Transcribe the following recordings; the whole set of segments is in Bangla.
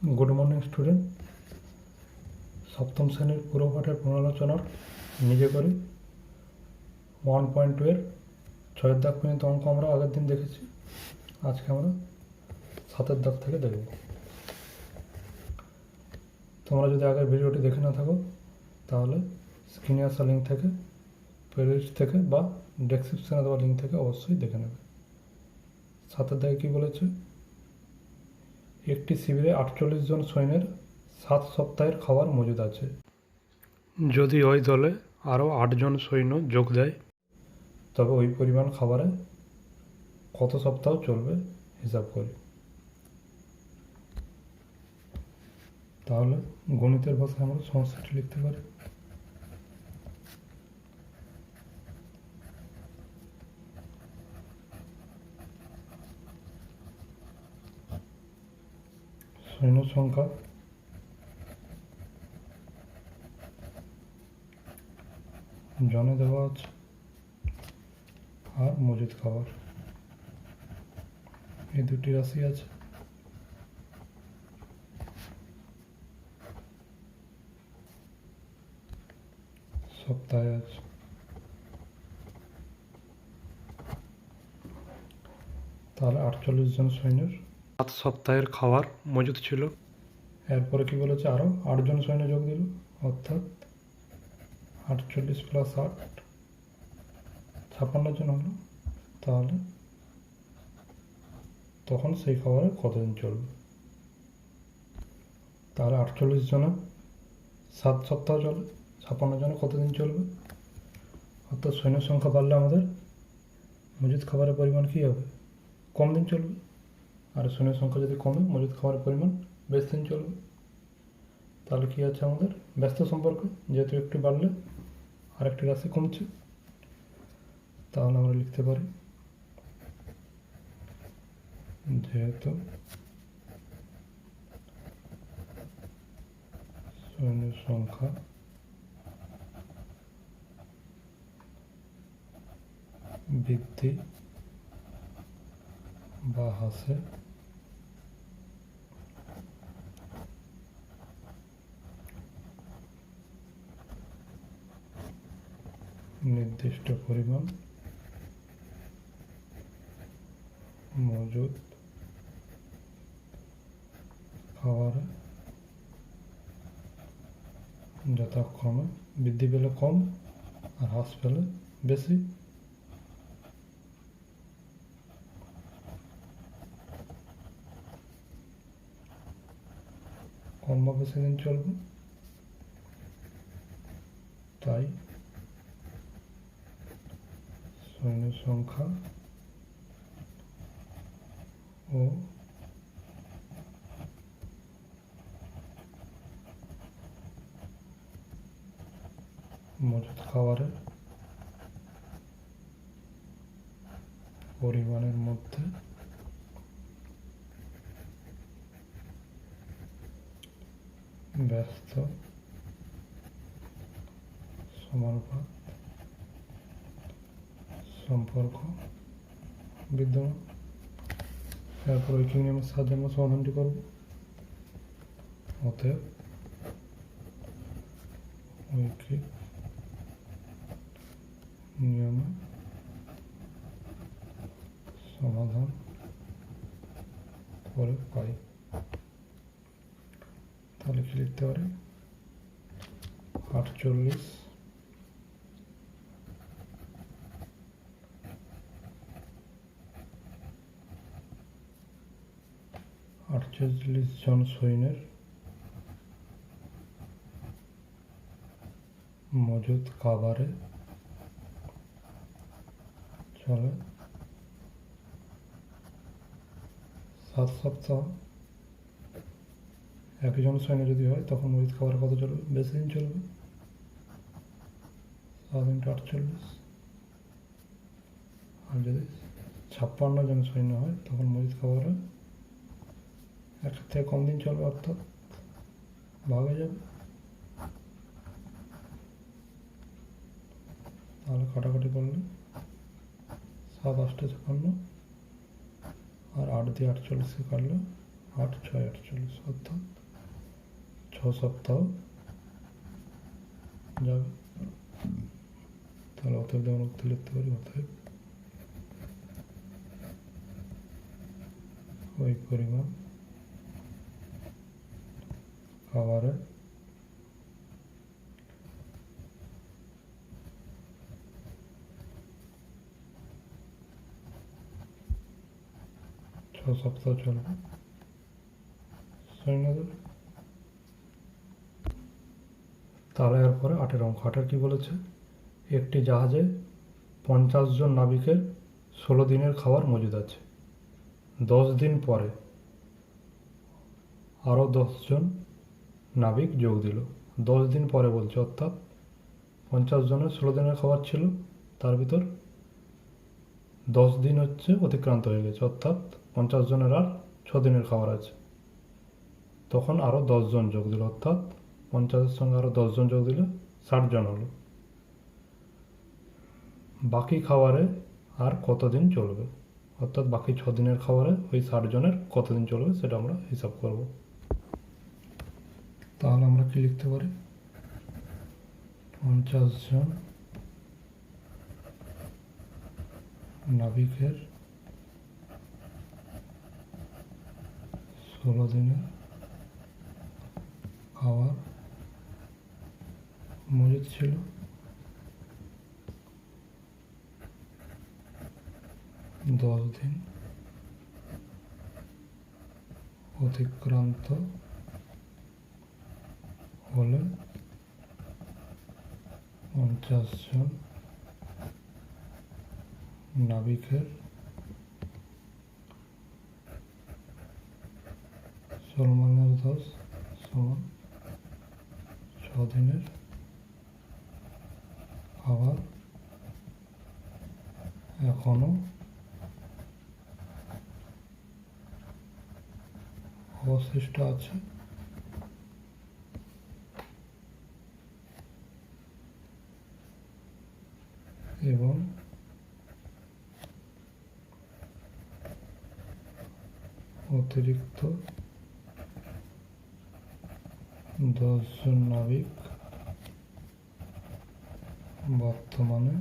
Good morning student. সপ্তম শ্রেণীর পুরো পাঠের পুনরালোচনার নিজে করি 1.2 এর 6 দাগ পর্যন্ত অঙ্ক আমরা আগের দিন দেখেছি। আজকে আমরা 7 দাগ থেকে দেখব। তোমরা যদি আগের ভিডিওটি দেখে না থাকো তাহলে স্ক্রিনে আসা লিঙ্ক থেকে, প্লেলিস্ট থেকে বা ডেসক্রিপশনে দেওয়া লিঙ্ক থেকে অবশ্যই দেখে নেবে। 7 দাগে কী বলেছে? একটি শিবিরে 48 জন সৈন্যের 7 সপ্তাহের খাবার মজুদ আছে। যদি ওই দলে আরও 8 জন সৈন্য যোগ দেয় তবে ওই পরিমাণ খাবারে কত সপ্তাহ চলবে হিসাব করি। তাহলে গণিতের ভাষায় আমরা সমস্যাটি লিখতে পারি। সৈন্য সংখ্যা জনে দেওয়া আছে আর মজুদ খাবার, এই দুটি রাশি আছে। সপ্তাহে আছে। তাহলে 48 জন সৈন্যের 7 সপ্তাহের খাবার মজুদ ছিল। এরপরে কি বলেছে? আরও 8 জন সৈন্য যোগ দিল, অর্থাৎ 48 প্লাস 8 56 জন হলো। তাহলে তখন সেই খাবারে কতদিন চলবে? তাহলে 48 জনে 7 সপ্তাহ চলে, 56 জনে কতদিন চলবে? অর্থাৎ সৈন্য সংখ্যা বাড়লে আমাদের মজুদ খাবারের পরিমাণ কী হবে? কম দিন চলবে। আর সৈন্য সংখ্যা যদি কমে মজুদ খাবারের পরিমাণ বেশ দিন চলবে। তাহলে কী আছে আমাদের? ব্যস্ত সম্পর্ক, যেহেতু একটু বাড়লে আরেকটি রাশি কমছে। তাহলে আমরা লিখতে পারি যেহেতু সৈন্য সংখ্যা বৃদ্ধি বা হ্রাসে নির্দিষ্ট পরিমাণ মজুদ খাবারে যথাক্রমে বৃদ্ধি পেলে কম আর হ্রাস পেলে বেশি। কম বা বেশি দিন চলবে, তাই সৈন্য সংখ্যা ও মজুদ খাবারের পরিমাণের মধ্যে ব্যস্ত সমানুপাত সম্পর্ক বিদ্যমান। এরপর ঐকিক নিয়মের সাহায্যে আমরা সমাধানটি করব। অতএব ঐকিক নিয়মে সমাধান করে পাই। তাহলে কি লিখতে পারি? 48 জন সৈন্যের মজুদ খাবারে চলে 7 সপ্তাহ। একজন সৈন্য যদি হয় তখন মজুদ খাবার কত চলবে? বেশি দিন চলবে। 7 × 48। আর যদি 56 জন সৈন্য হয় তখন মজুদ খাবারে এক থেকে কম দিন চলবে, অর্থাৎ ভাগ হয়ে যাবে। তাহলে কাটাকাটি করলে 7 × 8 = 56 আর 8 দিয়ে 48 কাটলে 8 6 48 অর্থাৎ 6 সপ্তাহ যাবে। তাহলে অতএব আমরা উত্তর লিখতে পারি, অতএব ওই পরিমাণ খাবারে সপ্তাহ চলবে। তাহলে এরপরে 8 অঙ্ক। 8 কি বলেছে? একটি জাহাজে 50 জন নাবিকের 16 দিনের খাবার মজুদ আছে। 10 দিন পরে আরও 10 জন নাবিক যোগ দিল। 10 দিন পরে বলছে, অর্থাৎ 50 জনের 16 দিনের খাবার ছিল, তার ভিতর 10 দিন হচ্ছে অতিক্রান্ত হয়ে গেছে, অর্থাৎ 50 জনের আর 6 দিনের খাবার আছে। তখন আরও 10 জন যোগ দিল, অর্থাৎ 50-এর সঙ্গে আরও 10 জন যোগ দিলে 60 জন হলো। বাকি খাবারে আর কতদিন চলবে? অর্থাৎ বাকি 6 দিনের খাবারে ওই 60 জনের কতদিন চলবে সেটা আমরা হিসাব করব। তাহলে আমরা কি লিখতে পারি? 50 জন নাবিকের 16 দিনের খাবার মজুদ ছিল। 10 দিন অতিক্রান্ত হলে 50 জন নাবিকের 16 - 10 সমান 6 দিনের খাবার এখনো অবশিষ্ট আছে এবং অতিরিক্ত 10 জন নাবিক বর্তমানে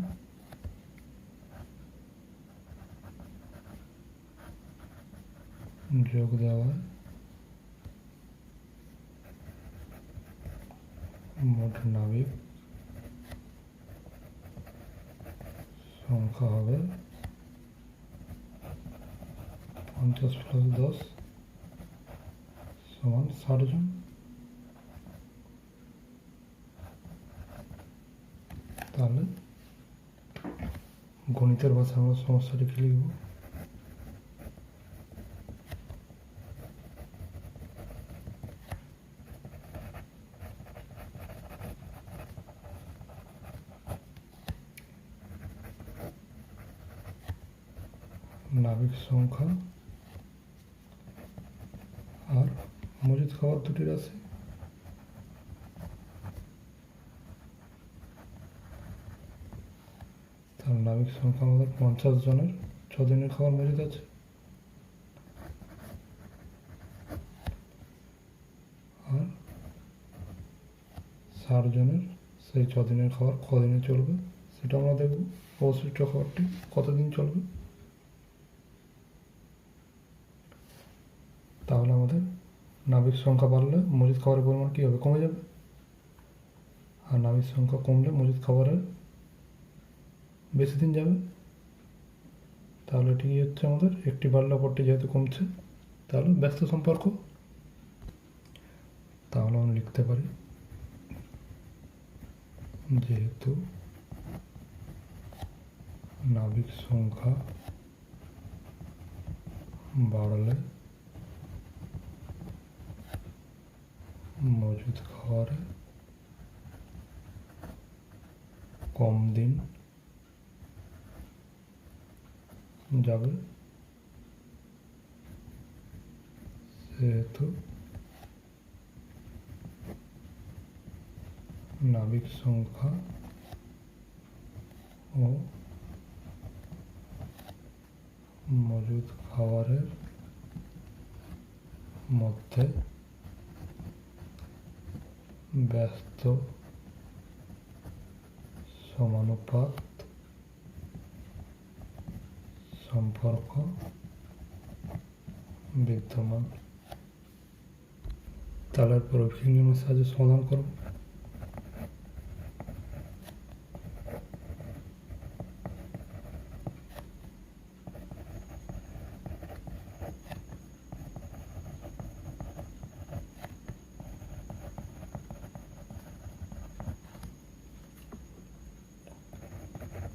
যোগ দেওয়ায় মোট নাবিক সংখ্যা হবে 50 + 10 সমান 60 জন। তাহলে গণিতের ভাষায় আমরা সমস্যাটি কি লিখব? নাবিক সংখ্যা আর মজুদ খাবার দুটি রাশি। তার নাবিক সংখ্যা আমাদের 50 জনের 6 দিনের খাবার মজুদ আছে, আর 60 জনের সেই 6 দিনের খাবার কদিনে চলবে সেটা আমরা দেখব। অবশিষ্ট খাবারটি কতদিন চলবে। তাহলে আমাদের নাবিক সংখ্যা বাড়লে মজুদ খাবারের পরিমাণ কী হবে? কমে যাবে। আর নাবিক সংখ্যা কমলে মজুদ খাবারের বেশি দিন যাবে। তাহলে এটি হচ্ছে আমাদের একটি বাড়লে অপরটি যেহেতু কমছে, তাহলে ব্যস্ত সম্পর্ক। তাহলে আমরা লিখতে পারি, যেহেতু নাবিক সংখ্যা বাড়লে মজুদ খাবারে কম দিন যাবে, সেহেতু নাবিক সংখ্যা ও মজুদ খাবারের মধ্যে ব্যস্ত সমানুপাত সম্পর্ক বিদ্যমান। তাহলে পরীক্ষিক নিয়মের সাহায্যে সমাধান করব।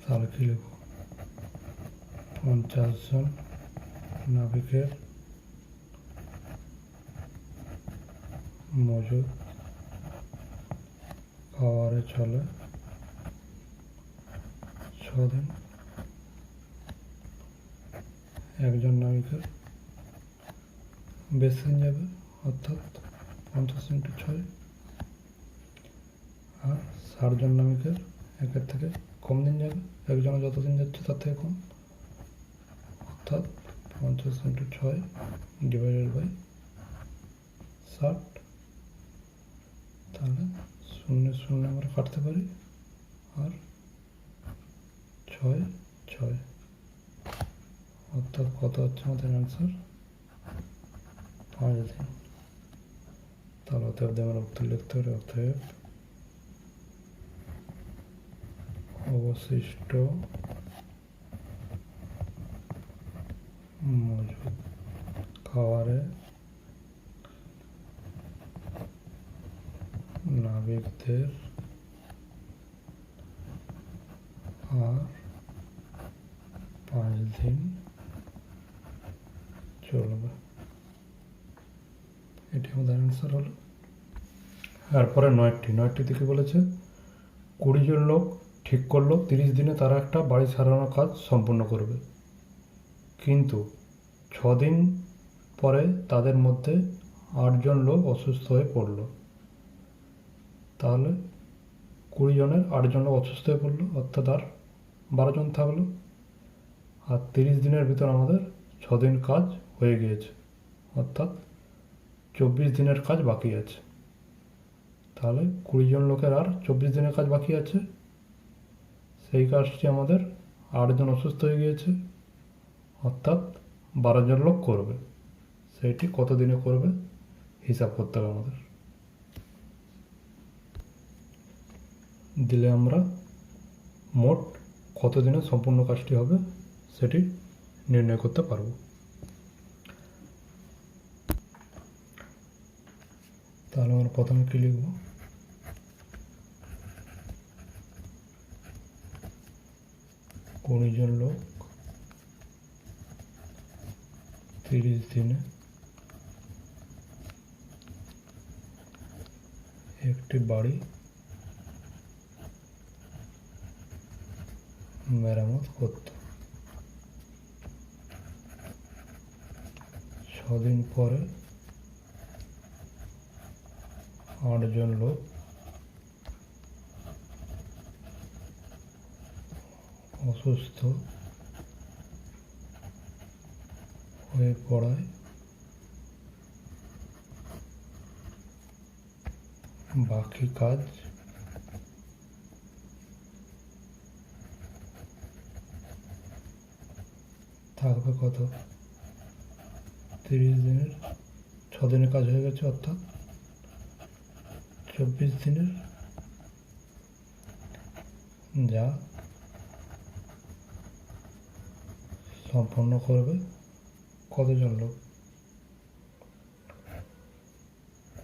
তাহলে কি লিখব? 50 জন নাবিকের মজুদ খাবারে চলে 6 দিন। একজন নাবিকের বেশি দিন যাবে, অর্থাৎ 50 × 6। আর 60 জন নাবিকের একের থেকে কম দিন যাবে, একজনে যত দিন যাচ্ছে তার থেকে কম, অর্থাৎ 50 × 6 / 60। তাহলে 0 0 আমরা কাটতে পারি, আর 6 6, অর্থাৎ কত হচ্ছে আমাদের অ্যান্সার? 5 দিন। তাহলে অতএব আমরা উত্তর লিখতে পারি, অতএব অবশিষ্ট মজুদ খাবারে নাবিকদের আর 5 দিন চলবে। এটি আমাদের অ্যান্সার হলো। এরপরে 9টি থেকে বলেছে 20 জন লোক ঠিক করলো 30 দিনে তারা একটা বাড়ি সারানোর কাজ সম্পূর্ণ করবে, কিন্তু 6 দিন পরে তাদের মধ্যে 8 জন লোক অসুস্থ হয়ে পড়ল। তাহলে 20 জনের 8 জন লোক অসুস্থ হয়ে পড়লো, অর্থাৎ আর 12 জন থাকলো। আর 30 দিনের ভিতর আমাদের 6 দিন কাজ হয়ে গিয়েছে, অর্থাৎ 24 দিনের কাজ বাকি আছে। তাহলে 20 জন লোকের আর 24 দিনের কাজ বাকি আছে। সেই কাজটি আমাদের 8 জন অসুস্থ হয়ে গিয়েছে, অর্থাৎ 12 জন লোক করবে। সেইটি কত দিনে করবে হিসাব করতে হবে আমাদের। দিলে আমরা মোট কত দিনে সম্পূর্ণ কাজটি হবে সেটি নির্ণয় করতে পারব। তাহলে আমরা প্রথমে কি লিখব? 20 জন লোক 30 দিনে একটি বাড়ি মেরামত করত। 6 দিন পরে 8 জন লোক অসুস্থ হয়ে পড়ায় বাকি কাজ থাকবে কত? 30 দিনের 6 দিনের কাজ হয়ে গেছে, অর্থাৎ 24 দিনের, যা সম্পন্ন করবে কতজন লোক?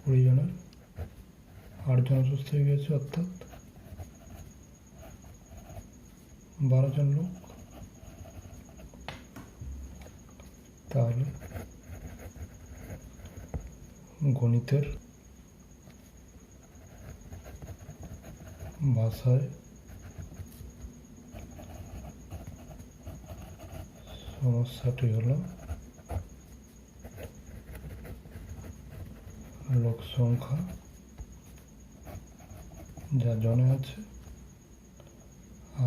20 জনের 8 জন অসুস্থ হয়ে গেছে, অর্থাৎ 12 জন লোক। তাহলে গণিতের ভাষায় সমস্যাটি হলো লোক সংখ্যা যা জনে আছে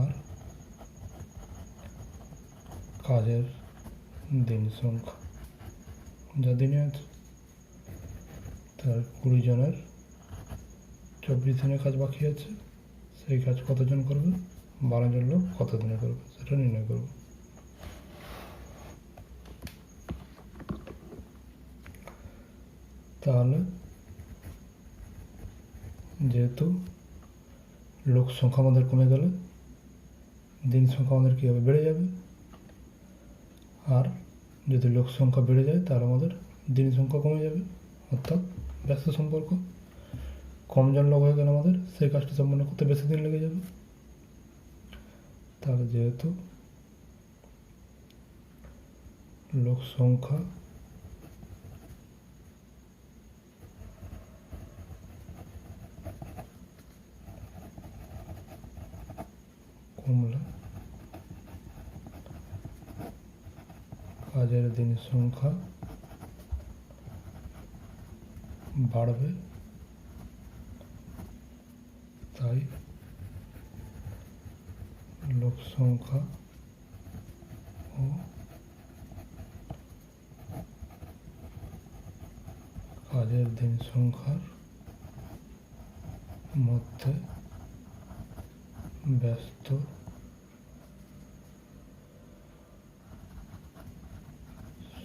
আর কাজের দিন সংখ্যা যা দিনে আছে। তার 20 জনের 24 দিনের কাজ বাকি আছে, সেই কাজ কতজন করবে, 12 জন লোক কত দিনে করবে সেটা নির্ণয় করব। তাহলে যেহেতু লোক সংখ্যা আমাদের কমে গেলে দিন সংখ্যা আমাদের কী হবে, বেড়ে যাবে। আর যদি লোক সংখ্যা বেড়ে যায় তাহলে আমাদের দিন সংখ্যা কমে যাবে, অর্থাৎ ব্যস্ত সম্পর্ক। কম জন লোক হয়ে গেলে আমাদের সেই কাজটি সম্পন্ন করতে বেশি দিন লেগে যাবে। তাহলে যেহেতু লোক সংখ্যা কমলে কাজের দিন সংখ্যা বাড়বে, তাই লোক সংখ্যা ও কাজের দিন সংখ্যার মধ্যে ব্যস্ত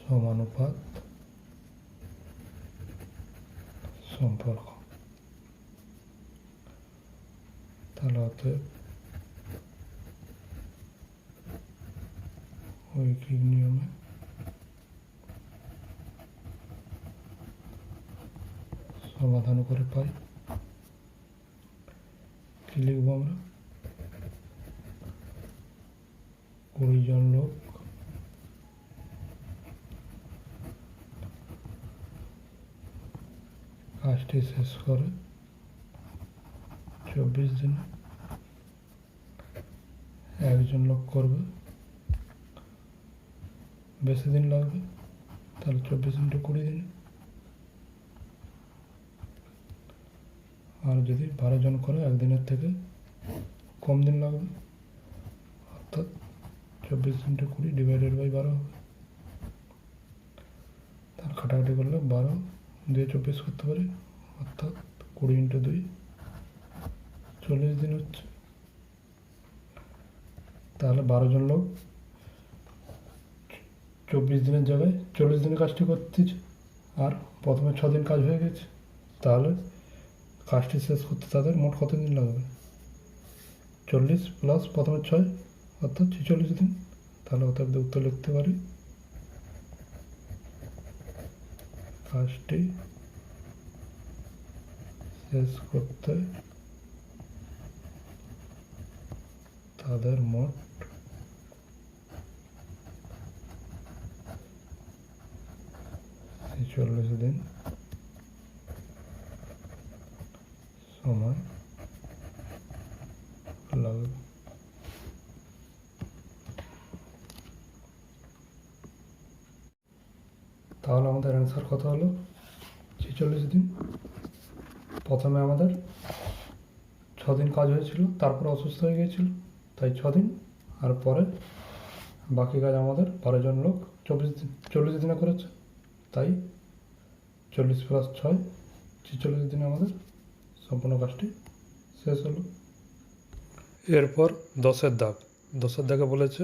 সমানুপাত সম্পর্ক। তাহলে অতএব ঐকিক নিয়মে সমাধান করে পাই। কি লিখব আমরা, 20 জন লোক কাজটি শেষ করে 24 দিনে, একজন লোক করবে বেশি দিন লাগবে, তাহলে 24 × 20 দিনে। আর যদি 12 জন করে একদিনের থেকে কম দিন লাগবে, অর্থাৎ 24 × 20 / 12 হবে। তার কাটাকাটি করলে 12 দিয়ে 24 করতে পারি, অর্থাৎ 20 × 2 40 দিন হচ্ছে। তাহলে 12 জন লোক 24 দিনের জায়গায় 40 দিনে কাজটি করতেছে, আর প্রথমে 6 দিন কাজ হয়ে গেছে। তাহলে কাজটি শেষ করতে তাদের মোট কত দিন লাগবে, 40 প্লাস প্রথমে 6 অর্থাৎ 46 দিন। তাহলে অতএব উত্তর লিখতে পারি কাজটি শেষ করতে তাদের মোট 46 দিন সময় লাগবে। তাহলে আমাদের অ্যান্সার কত হলো, 46 দিন। প্রথমে আমাদের 6 দিন কাজ হয়েছিল, তারপরে অসুস্থ হয়ে গিয়েছিল, তাই 6 দিন। আর পরে বাকি কাজ আমাদের 12 জন লোক 40 দিনে করেছে, তাই 40 + 6 46 দিনে আমাদের সম্পূর্ণ কাজটি শেষ হলো। এরপর 10-এর দাগ। 10-এর দাগে বলেছে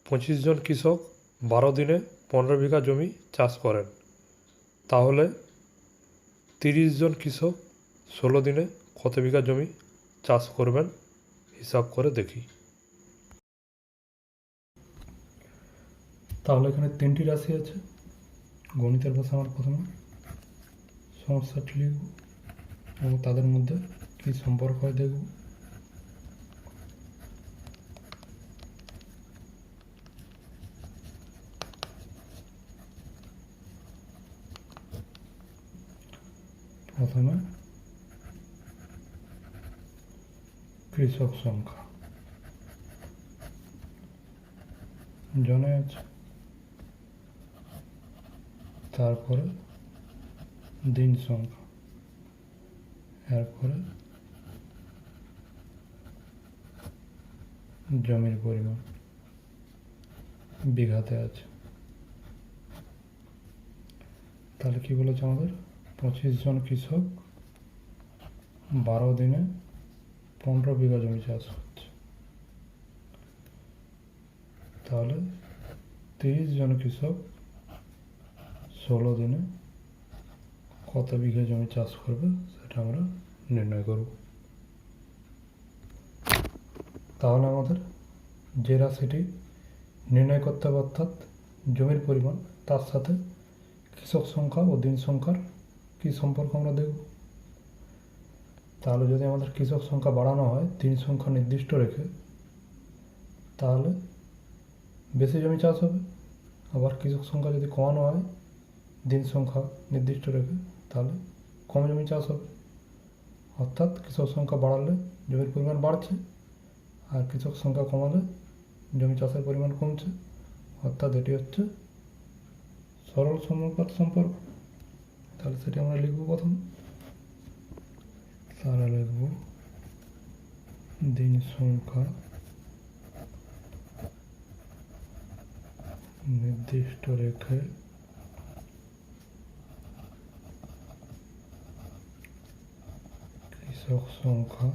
25 জন কৃষক 12 দিনে 15 বিঘা জমি চাষ করেন, তাহলে 30 জন কৃষক 16 দিনে কত বিঘা জমি চাষ করবেন হিসাব করে দেখি। তাহলে এখানে 3টি রাশি আছে। গণিতের ভাষা আমার প্রথমে সমস্যাটি লিখব এবং তাদের মধ্যে কী সম্পর্ক হয় দেখব। প্রথমে কৃষক সংখ্যা জনে আছে, তারপরে দিন সংখ্যা, এরপরে জমির পরিমাণ বিঘাতে আছে। তাহলে কি বলেছে আমাদের, 25 জন কৃষক 12 দিনে 15 বিঘা জমি চাষ করছে, তাহলে 30 জন কৃষক 16 দিনে কত বিঘা জমি চাষ করবে সেটা আমরা নির্ণয় করব। তাহলে আমাদের যে রাশিটি নির্ণয় করতে হবে, অর্থাৎ জমির পরিমাণ, তার সাথে কৃষক সংখ্যা ও দিন সংখ্যার কী সম্পর্ক আমরা দেখব। তাহলে যদি আমাদের কৃষক সংখ্যা বাড়ানো হয় দিন সংখ্যা নির্দিষ্ট রেখে, তাহলে বেশি জমি চাষ হবে। আবার কৃষক সংখ্যা যদি কমানো হয় দিন সংখ্যা নির্দিষ্ট রেখে, তাহলে কম জমি চাষ হবে। অর্থাৎ কৃষক সংখ্যা বাড়ালে জমির পরিমাণ বাড়ছে, আর কৃষক সংখ্যা কমালে জমি চাষের পরিমাণ কমছে। অর্থাৎ এটি হচ্ছে সরল সমানুপাত সম্পর্ক। তাহলে সেটি আমরা লিখব প্রথম। তাহলে লিখব দিন সংখ্যা নির্দিষ্ট রেখে কৃষক সংখ্যা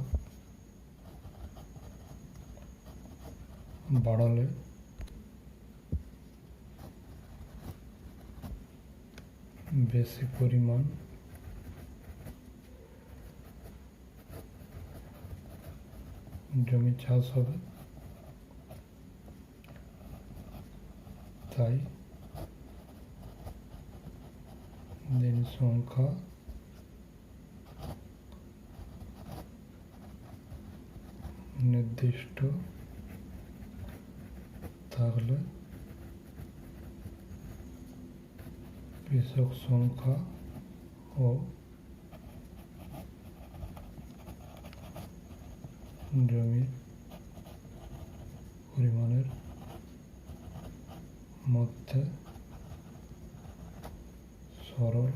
বাড়ালে বেশি পরিমাণ জমি চাষ হবে, তাই দিন সংখ্যা নির্দিষ্ট থাকলে কৃষক সংখ্যা ও জমির পরিমাণের মধ্যে সরল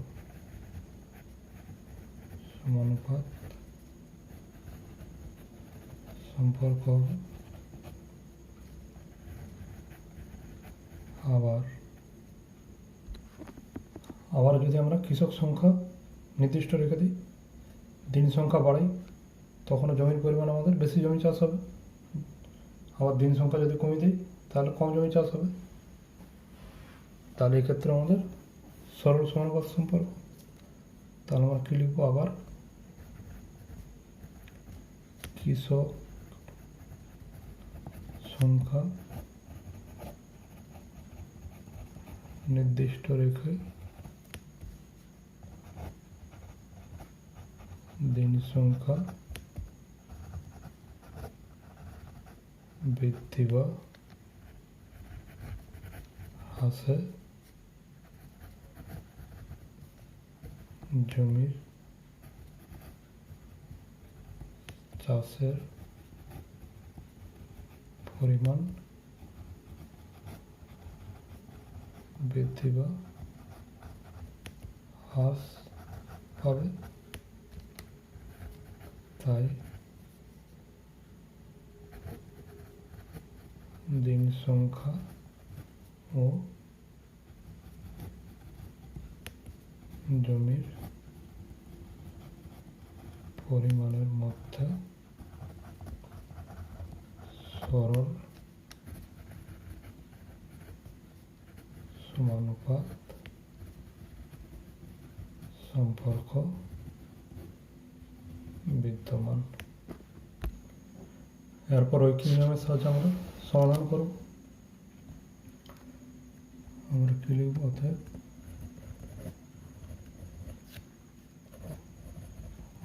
সমানুপাত সম্পর্ক হবে। আবার যদি আমরা কৃষক সংখ্যা নির্দিষ্ট রেখে দিই, দিন সংখ্যা বাড়াই, তখন জমির পরিমাণ আমাদের বেশি জমি চাষ হবে। আবার দিন সংখ্যা যদি কমিয়ে দিই তাহলে কম জমি চাষ হবে। তাহলে এক্ষেত্রে আমাদের সরল সমানুপাত সম্পর্ক। তাহলে আমরা কী লিখবো, আবার কৃষক সংখ্যা নির্দিষ্ট রেখে দিন সংখ্যা বৃদ্ধি বা হ্রাসে জমির চাষের পরিমাণ বৃদ্ধি বা হ্রাস পাবে, তাই দিন সংখ্যা ও জমির পরিমাণের মধ্যে সরল সমানুপাত সম্পর্ক বিদ্যমান। এরপর ঐকিক নিয়মের সাহায্যে আমরা সমাধান করব। আমরা কি লিখব, অতএব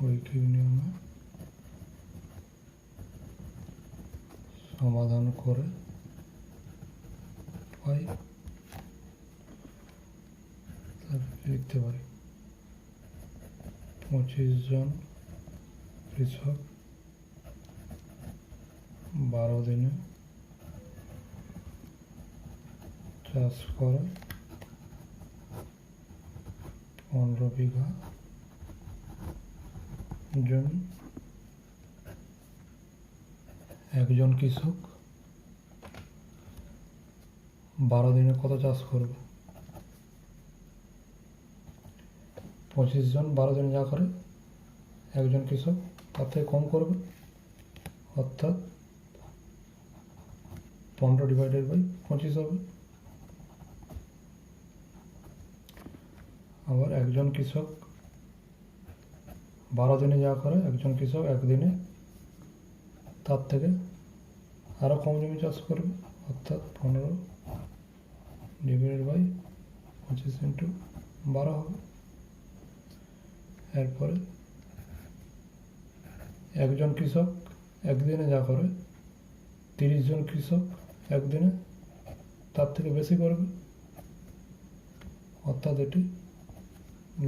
ঐকিক নিয়মে সমাধান করে পাই, লিখতে পারি 25 জন কৃষক 12 দিনে চাষ করে 15 বিঘা জমি। একজন কৃষক 12 দিনে কত চাষ করবে? 25 জন 12 জনে যা করে একজন কৃষক তার থেকে কম করবে, অর্থাৎ 15 ডিভাইডেড বাই 25 হবে। আবার একজন কৃষক 12 দিনে যা করে একজন কৃষক একদিনে তার থেকে আরও কম জমি চাষ করবে, অর্থাৎ 15 ডিভাইডেড বাই 25 ইন্টু 12 হবে। এরপরে একজন কৃষক একদিনে যা করে 30 জন কৃষক একদিনে তার থেকে বেশি করবে, অর্থাৎ এটি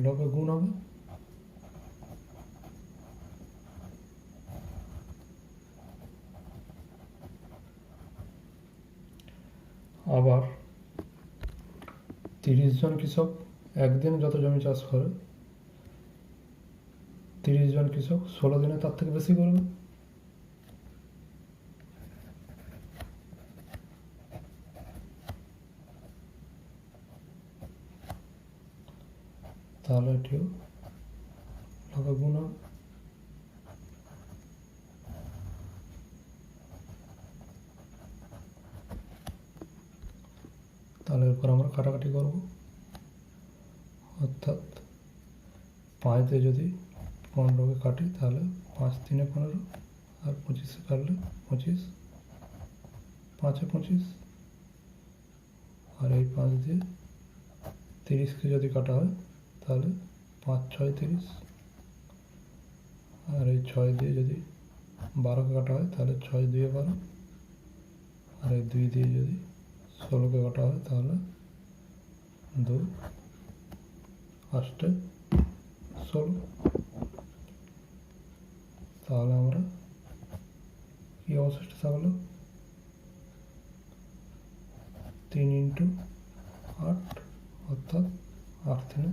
লবে গুণ হবে। আবার 30 জন কৃষক একদিনে যত জমি চাষ করে 30 জন কৃষক 16 দিনে তার থেকে বেশি করবে, তাহলে এটিও লবে গুণ হবে। তাহলে এরপর আমরা কাটাকাটি করব, অর্থাৎ 5 দিয়ে যদি 15কে কাটি তাহলে 5 3 15 আর 25 কাটলে 25, 5 25, আর এই 5 দিয়ে 30কে যদি কাটা হয় তাহলে 5 6 30, আর এই 6 দিয়ে যদি 12কে কাটা হয় তাহলে 6 2 12, আর এই 2 দিয়ে যদি 16কে কাটা হয় তাহলে 2 8 16। তাহলে আমরা কি অবশিষ্ট থাকলো 3 ইন্টু 8, অর্থাৎ 8 3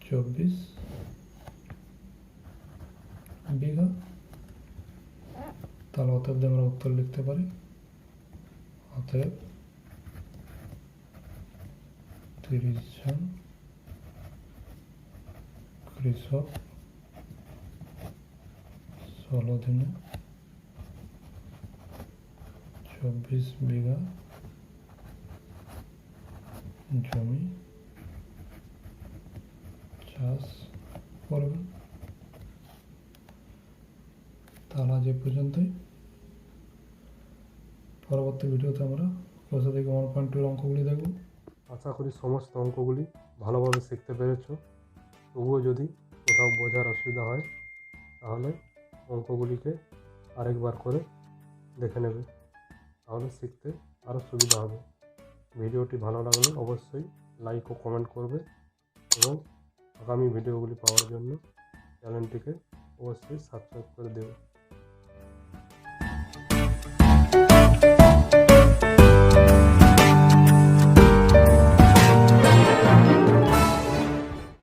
24 বিঘা। তাহলে অতএব আমরা উত্তর লিখতে পারি, অতএব 30 জন কৃষক 16 দিনে 24 বিঘা জমি চাষ করবে। তাহলে আজ এ পর্যন্তই। পরবর্তী ভিডিওতে আমরা ক্লাস থেকে 1.2 অঙ্কগুলি দেখব। আশা করি সমস্ত অঙ্কগুলি ভালোভাবে শিখতে পেরেছো। তবুও যদি কোথাও বোঝার অসুবিধা হয় তাহলে অঙ্কগুলিকে আরেকবার করে দেখে নেবে, তাহলে শিখতে আরও সুবিধা হবে। ভিডিওটি ভালো লাগলে অবশ্যই লাইক ও কমেন্ট করবে এবং আগামী ভিডিওগুলি পাওয়ার জন্য চ্যানেলটিকে অবশ্যই সাবস্ক্রাইব করে দেবে।